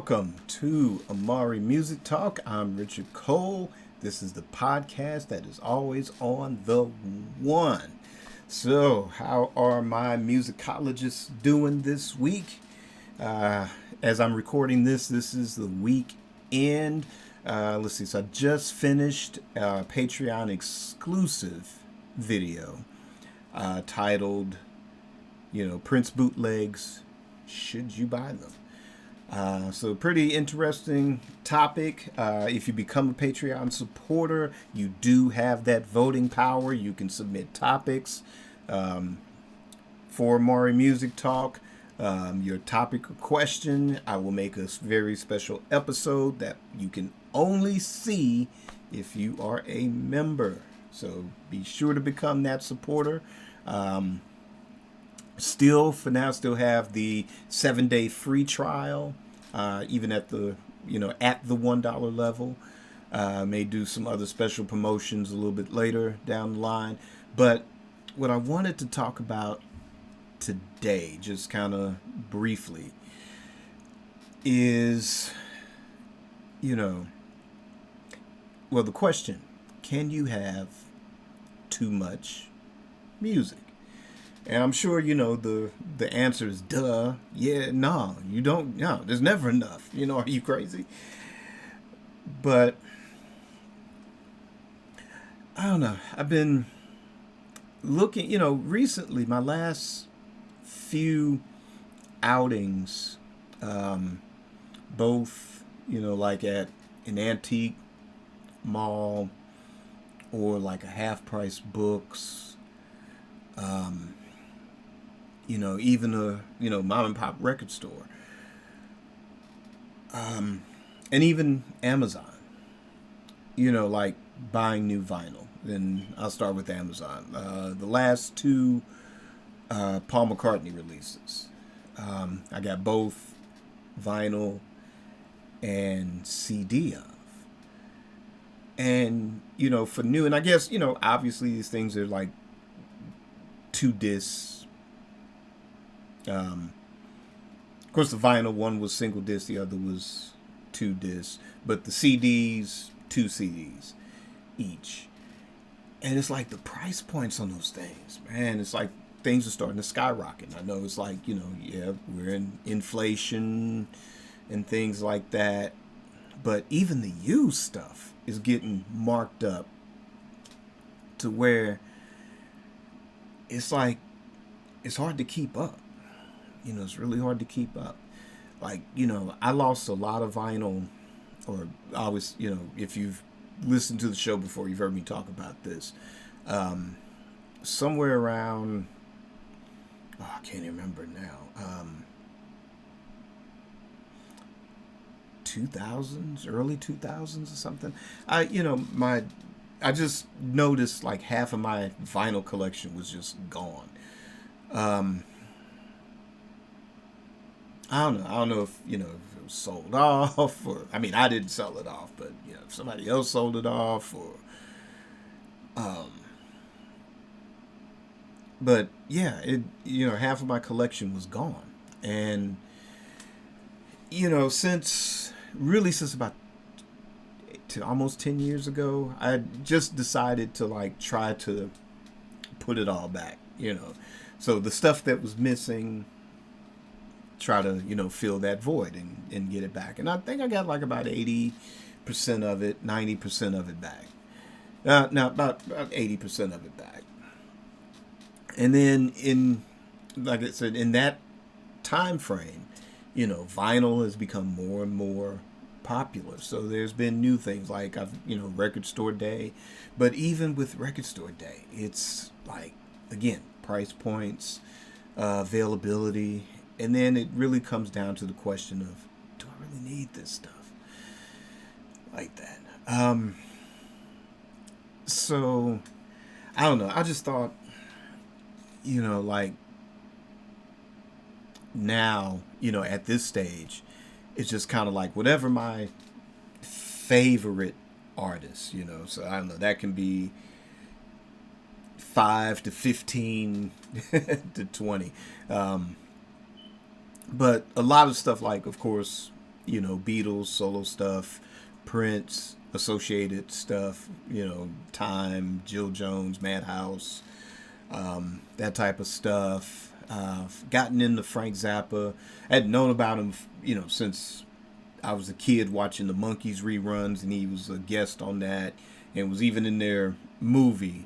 Welcome to Amari Music Talk. I'm Richard Cole. This is the podcast that is always on the one. So, how are my musicologists doing this week? As I'm recording this is the weekend. Let's see. So I just finished a Patreon exclusive video titled, Prince Bootlegs. Should you buy them? So pretty interesting topic. If you become a Patreon supporter, you do have that voting power. You can submit topics for Amari Music Talk. Your topic or question, I will make a very special episode that you can only see if you are a member. So be sure to become that supporter. Still have the 7-day free trial, even at the $1 level. May do some other special promotions a little bit later down the line. But what I wanted to talk about today, just kind of briefly, is, the question, can you have too much music? And I'm sure, the answer is duh. Yeah, no, you don't. No, there's never enough. Are you crazy? But I don't know. I've been looking, recently, my last few outings, both, like at an antique mall or like a half price books, even a, mom and pop record store, and even Amazon, like buying new vinyl. And I'll start with Amazon. The last two Paul McCartney releases, I got both vinyl and CD of. And, for new, and I guess, obviously these things are like 2 discs. Of course, the vinyl one was single disc, the other was 2 discs, but the CDs, 2 CDs each. And it's like the price points on those things, man. It's like things are starting to skyrocket. I know it's like, we're in inflation and things like that, but even the used stuff is getting marked up to where it's like it's hard to keep up. It's really hard to keep up. Like, I lost a lot of vinyl, or I was, if you've listened to the show before, you've heard me talk about this. Somewhere around, I can't even remember now. 2000s, early 2000s or something. I just noticed like half of my vinyl collection was just gone. I don't know if, if it was sold off, or, I mean, I didn't sell it off, but, if somebody else sold it off, or, but yeah, half of my collection was gone. And, since about almost 10 years ago, I just decided to like try to put it all back, so the stuff that was missing, try to fill that void and get it back. And I think I got like about 80% of it, 90% of it back. Now about 80% of it back. And then like I said, in that time frame, vinyl has become more and more popular. So there's been new things like Record Store Day. But even with Record Store Day, it's like, again, price points, availability. And then it really comes down to the question of, do I really need this stuff? Like that. So, I don't know. I just thought, like, now, at this stage, it's just kind of like whatever my favorite artist, So, I don't know. That can be 5 to 15 to 20. But a lot of stuff, like, of course, Beatles solo stuff, Prince associated stuff, Time, Jill Jones, Madhouse, that type of stuff. Gotten into Frank Zappa. I had known about him, since I was a kid watching the Monkees reruns, and he was a guest on that, and was even in their movie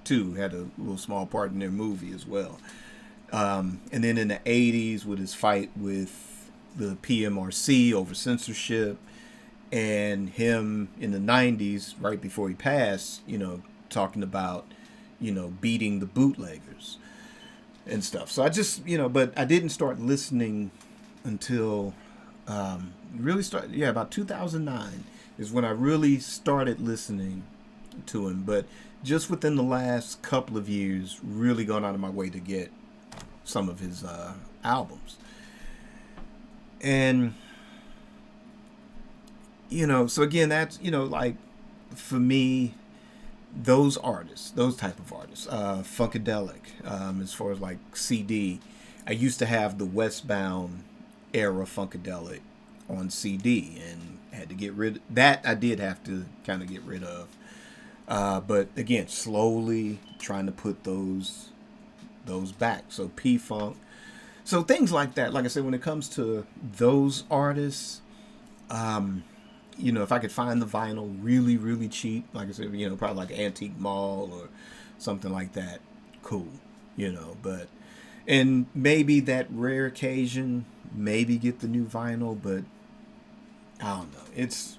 too. Had a little small part in their movie as well. And then in the '80s, with his fight with the PMRC over censorship, and him in the '90s, right before he passed, talking about, beating the bootleggers and stuff. So I just, but I didn't start listening until really about 2009 is when I really started listening to him. But just within the last couple of years, really gone out of my way to get some of his albums. And, so again, that's, like for me, those artists, those type of artists, Funkadelic, as far as like CD, I used to have the Westbound era Funkadelic on CD and had to get rid of that. I did have to kind of get rid of. But again, slowly trying to put those back. So P-Funk. So things like that. Like I said, when it comes to those artists, if I could find the vinyl really, really cheap, like I said, probably like Antique Mall or something like that, cool, but, and maybe that rare occasion, maybe get the new vinyl, but I don't know. It's,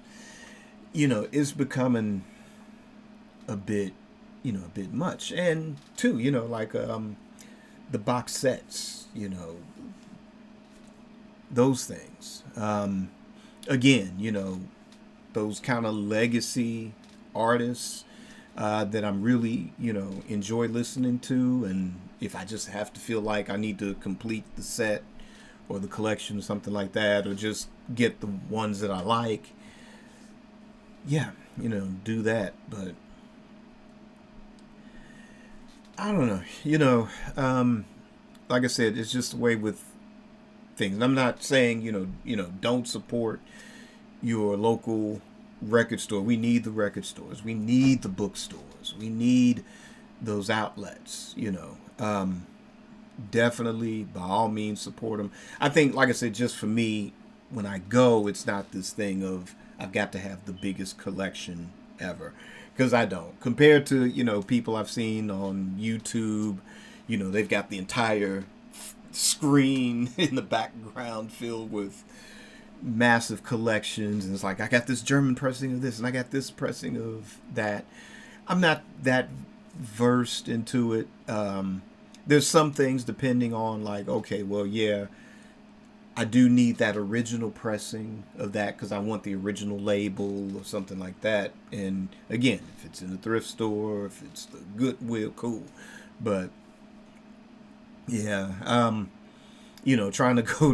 it's becoming a bit much. And too, like, the box sets, those things. Again, those kind of legacy artists that I'm really, enjoy listening to. And if I just have to feel like I need to complete the set or the collection or something like that, or just get the ones that I like, yeah, do that. But I don't know, like I said, it's just the way with things. I'm not saying, don't support your local record store. We need the record stores. We need the bookstores. We need those outlets, definitely, by all means, support them. I think, like I said, just for me, when I go, it's not this thing of I've got to have the biggest collection ever, because I don't. Compared to, people I've seen on YouTube, they've got the entire screen in the background filled with massive collections, and it's like, I got this German pressing of this and I got this pressing of that. I'm not that versed into it. There's some things, depending on, like, okay, well, yeah, I do need that original pressing of that because I want the original label or something like that. And again, if it's in the thrift store, if it's the Goodwill, cool. But yeah, trying to go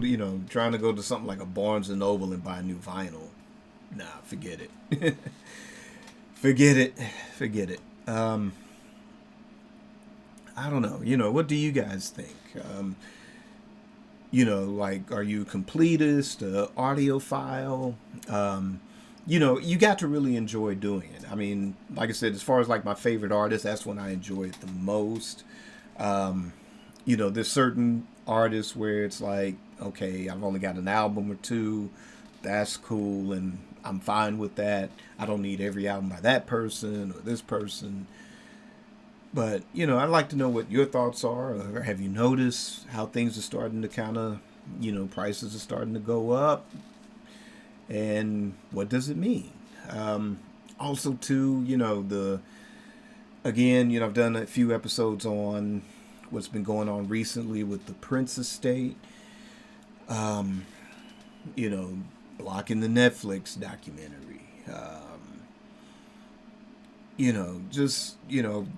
to something like a Barnes and Noble and buy a new vinyl, nah, forget it. Forget it. I don't know. What do you guys think? Like, are you a completist, audiophile? You got to really enjoy doing it. I mean, like I said, as far as like my favorite artists, that's when I enjoy it the most. There's certain artists where it's like, okay, I've only got an album or two. That's cool, and I'm fine with that. I don't need every album by that person or this person. But, I'd like to know what your thoughts are. Or have you noticed how things are starting to kind of, prices are starting to go up? And what does it mean? Also, too, I've done a few episodes on what's been going on recently with the Prince estate. Blocking the Netflix documentary.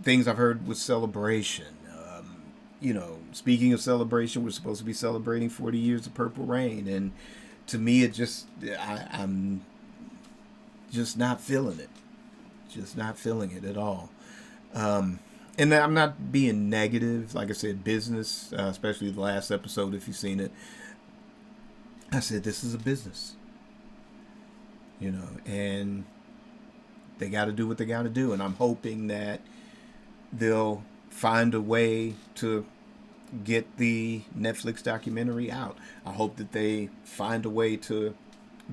Things I've heard with Celebration. Speaking of Celebration, we're supposed to be celebrating 40 years of Purple Rain, and to me, I'm just not feeling it. Just not feeling it at all. And I'm not being negative. Like I said, business, especially the last episode, if you've seen it, I said, this is a business. and they got to do what they got to do. And I'm hoping that they'll find a way to get the Netflix documentary out. I hope that they find a way to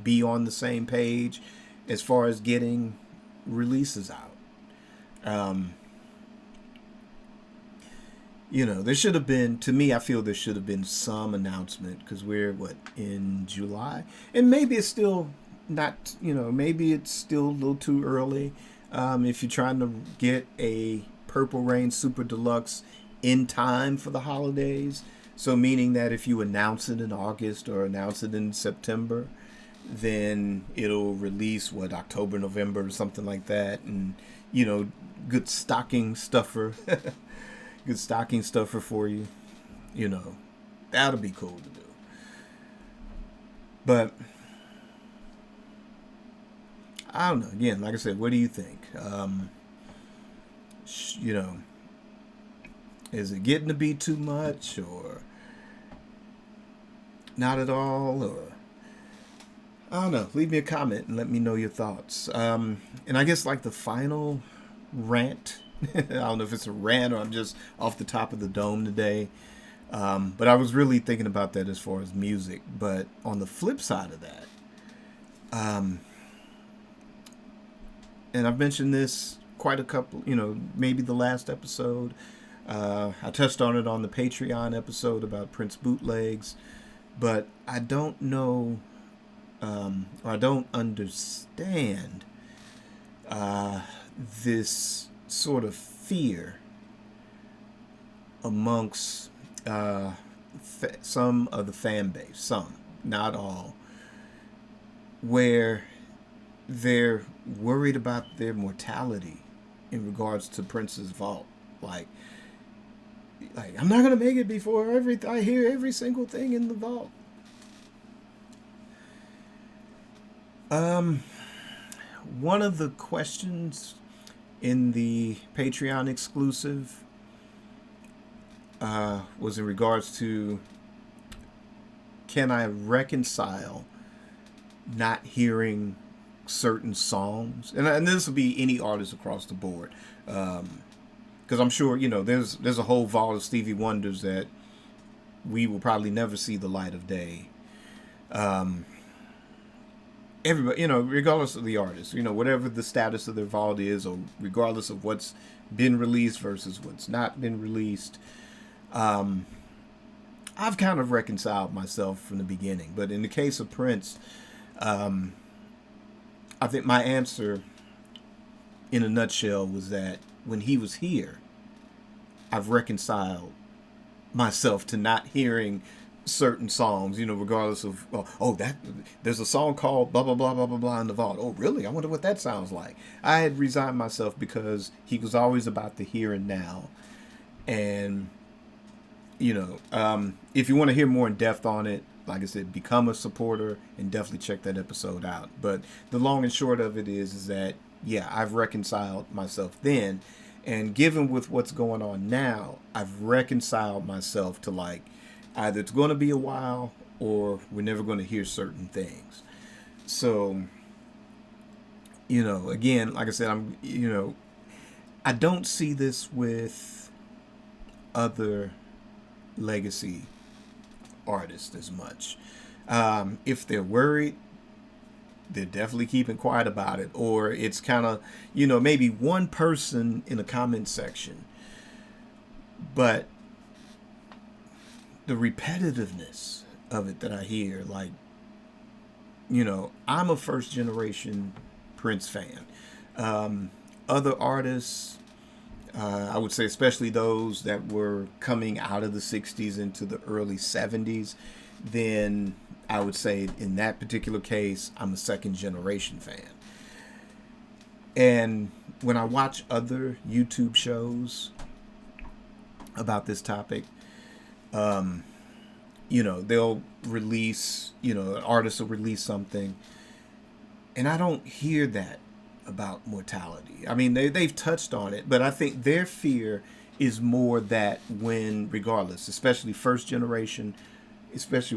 be on the same page as far as getting releases out. Um, there should have been, to me, I feel there should have been some announcement because we're, in July? And maybe it's still not, maybe it's still a little too early. If you're trying to get a Purple Rain Super Deluxe in time for the holidays. So meaning that if you announce it in August or announce it in September, then it'll release October, November or something like that. And, good stocking stuffer. Good stocking stuffer for you. That'll be cool to do. But I don't know. Again, like I said, what do you think? Is it getting to be too much or not at all? Or I don't know. Leave me a comment and let me know your thoughts. And I guess like the final rant. I don't know if it's a rant or I'm just off the top of the dome today. But I was really thinking about that as far as music. But on the flip side of that, and I've mentioned this quite a couple, maybe the last episode. I touched on it on the Patreon episode about Prince bootlegs, but I don't know, or I don't understand this sort of fear amongst some of the fan base, some, not all, where they're worried about their mortality in regards to Prince's vault. Like I'm not gonna make it before I hear every single thing in the vault. One of the questions in the Patreon exclusive was in regards to, can I reconcile not hearing certain songs? And this will be any artist across the board. Because I'm sure, there's a whole vault of Stevie Wonders that we will probably never see the light of day. Everybody, regardless of the artist, whatever the status of their vault is, or regardless of what's been released versus what's not been released, I've kind of reconciled myself from the beginning. But in the case of Prince, I think my answer in a nutshell was that when he was here, I've reconciled myself to not hearing certain songs, regardless of, that there's a song called blah, blah, blah, blah, blah, blah in the vault. Oh, really? I wonder what that sounds like. I had resigned myself because he was always about the here and now. And, if you want to hear more in depth on it, like I said, become a supporter and definitely check that episode out. But the long and short of it is that, yeah, I've reconciled myself then. And given with what's going on now, I've reconciled myself to either it's going to be a while or we're never going to hear certain things. So, again, like I said, I don't see this with other legacy artists as much. If they're worried, they're definitely keeping quiet about it, or it's kind of, maybe one person in the comment section, but the repetitiveness of it that I hear, I'm a first generation Prince fan. Other artists, I would say especially those that were coming out of the 60s into the early 70s, then I would say in that particular case, I'm a second generation fan. And when I watch other YouTube shows about this topic, they'll release, an artist will release something, and I don't hear that about mortality. I mean, they've touched on it, but I think their fear is more that when, regardless, especially first generation,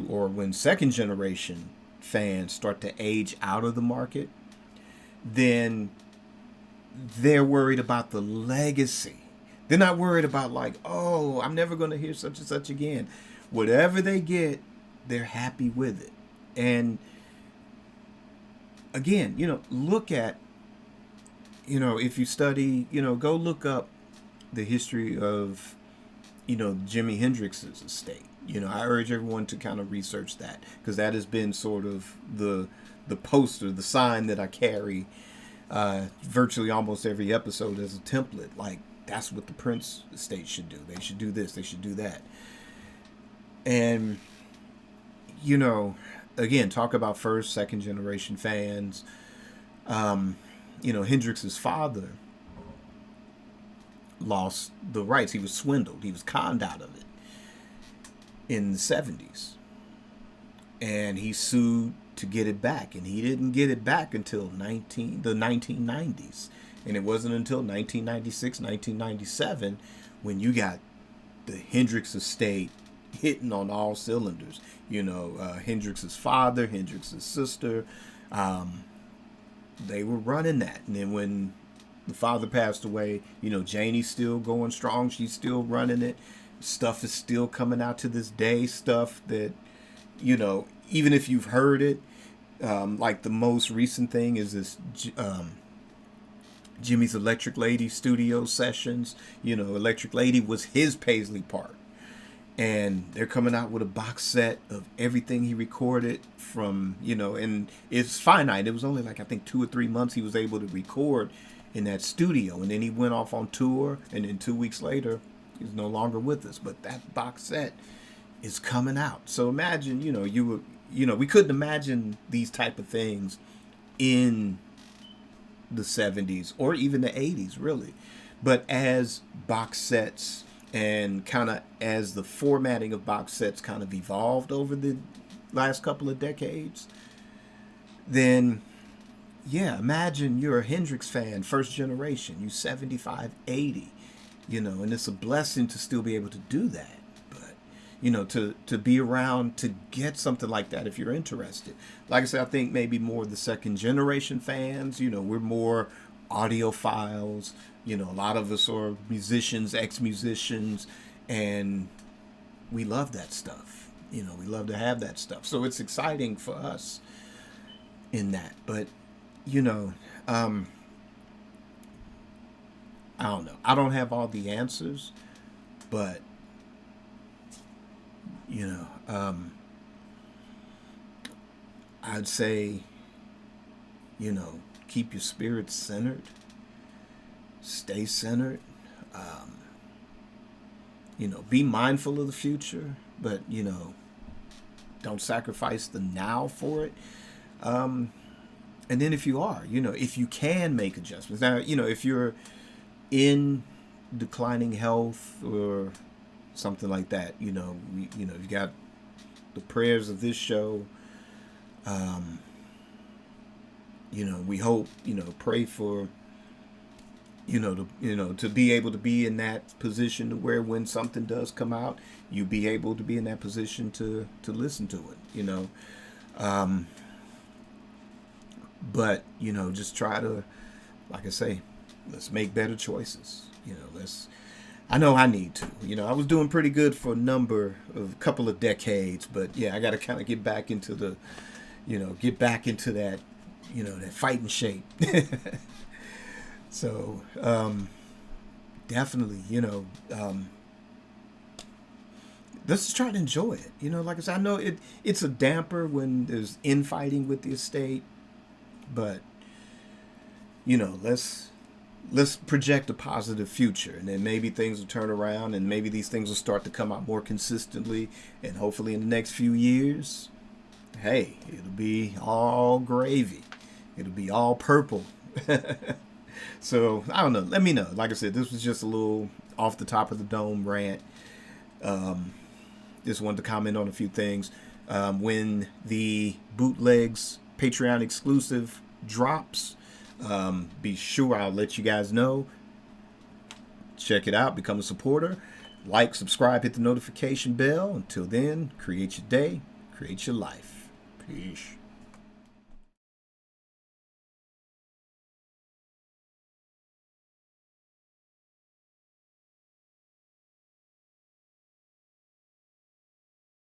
or when second generation fans start to age out of the market, then they're worried about the legacy. They're not worried about like, oh, I'm never going to hear such and such again. Whatever they get, they're happy with it. And again, look at, if you study, go look up the history of, Jimi Hendrix's estate. I urge everyone to kind of research that, because that has been sort of the poster, the sign that I carry virtually almost every episode as a template. Like, that's what the Prince estate should do. They should do this. They should do that. And, again, talk about first, second generation fans. Hendrix's father lost the rights. He was swindled. He was conned out of it in the 70s. And he sued to get it back. And he didn't get it back until the 1990s. And it wasn't until 1996, 1997 when you got the Hendrix estate hitting on all cylinders. Hendrix's father, Hendrix's sister, they were running that. And then when the father passed away, Janie's still going strong. She's still running it. Stuff is still coming out to this day. Stuff that, even if you've heard it, like the most recent thing is this Jimmy's Electric Lady studio sessions. Electric Lady was his Paisley part. And they're coming out with a box set of everything he recorded from, and it's finite. It was only like, I think 2 or 3 months he was able to record in that studio. And then he went off on tour. And then 2 weeks later, he's no longer with us. But that box set is coming out. So imagine, we couldn't imagine these type of things in the 70s or even the 80s, really. But as box sets and kind of as the formatting of box sets kind of evolved over the last couple of decades, then, yeah, imagine you're a Hendrix fan, first generation, you 75, 80, and it's a blessing to still be able to do that. But, to be around to get something like that if you're interested. Like I said, I think maybe more the second generation fans, we're more audiophiles. A lot of us are musicians, ex-musicians, and we love that stuff. We love to have that stuff. So it's exciting for us in that. But, I don't know. I don't have all the answers, but, I'd say, keep your spirits centered. Stay centered. Be mindful of the future, but, don't sacrifice the now for it. And then if you are, if you can make adjustments. Now, if you're in declining health or something like that, you got the prayers of this show. We hope, pray for, to be able to be in that position to where when something does come out, you be able to be in that position to listen to it, But, just try to, like I say, let's make better choices. I know I need to. I was doing pretty good for a couple of decades, but yeah, I got to kind of get back into that, that fighting shape. So, definitely, let's just try to enjoy it. Like I said, I know it's a damper when there's infighting with the estate, but, let's project a positive future, and then maybe things will turn around, and maybe these things will start to come out more consistently, and hopefully in the next few years, hey, it'll be all gravy. It'll be all purple. So, I don't know. Let me know. Like I said, this was just a little off the top of the dome rant. Just wanted to comment on a few things. When the Bootlegs Patreon exclusive drops, be sure I'll let you guys know. Check it out. Become a supporter. Like, subscribe, hit the notification bell. Until then, create your day, create your life. Peace.